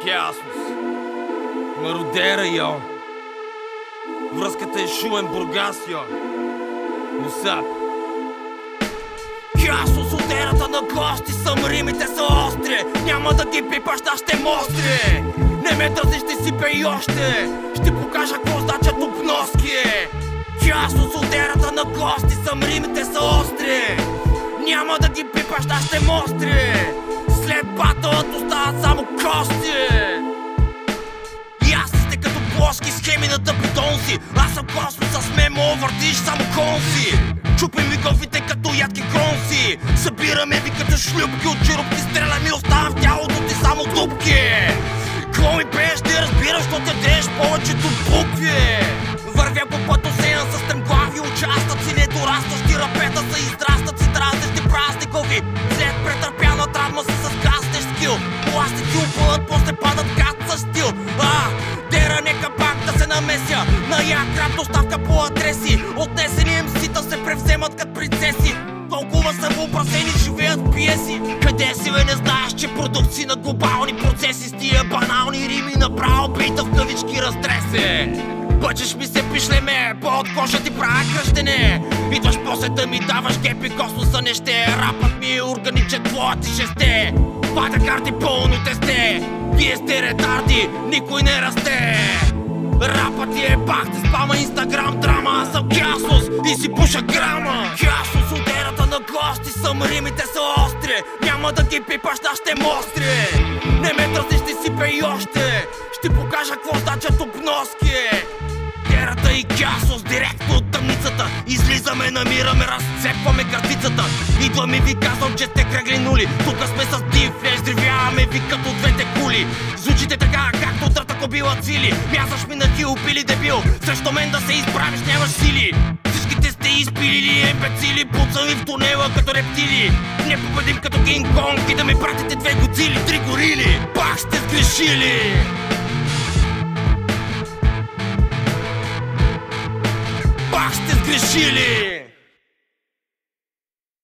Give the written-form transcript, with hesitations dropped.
Кясмос, Мародера, йо. Връзката е Шумен, Бургас, йо. Мусап. Кясмос, от ерата на гости съм, римите са остри. Няма да ги пипаш, да ще мостри. Не ме дразни, ще сипе и още. Ще покажа какво значат обноски. Кясмос, от ерата на гости съм, римите са остри. Няма да ги пипаш, да ще мостри. След батълът остават само кости. Ясните като плоски схеми на тъпидонси. Аз съм космоса с мемо, въртиш само конси. Чупим ви гофите като ядки кронси. Събираме ви като шлюпки от черупки. Стреляме и оставам в тялото ти само дупки. Какво ми пееш, ти разбираш, що те дрееш повечето букви. Вървя по път осеян с стремглави участъци. Недорастващи рапета са израстващи, дразнещи празникови. След претърпяна травма са с гаснещ скил. Пластик ти опънат, после падат гад със стил. Дера, нека пак да се намеся. На якрат доставка по адреси. Отнесени МС-та се превземат като принцеси. Толкова са въобразени, живеят в пиеси. Къде си, бе, не знаеш, че продукции на глобални процеси. С тия банални рими направо бита в кавички разтреси. Бъчеш ми се пишлеме, под кожа ти правя кръщене. Идваш после да ми даваш гепи, космоса не ще. Рапът ми е органичен, твоят ти шесте. Пада карти пълно тесте. Вие сте ретарди, никой не расте. Рапът ти е бах, ти спама инстаграм драма. Аз съм Кясмос и си пуша грама. Кясмос, от ерата на гости съм, римите са остри. Няма да ги пипаш, да ще мостри. Не ме дразни, ще сипе и още. Ще покажа какво значат обноски. Ерата и Кясмос, директно от тъмницата. Излизаме, намираме, разцепваме картицата. Идвам и ви казвам, че сте кръгли нули. Тука сме с дифлеш, древяваме ви като двете кули. Звучите така, както трата кобила цили. Мязаш ми на хил, пили дебил. Срещу мен да се изправиш, нямаш сили. Всичките сте изпилили, ембецили. Пуцани в тунела като рептили. Не победим като Кинг Конг и да ми пратите две Годзили, три горили. Пак сте сгрешили. Пак сте сгрешили!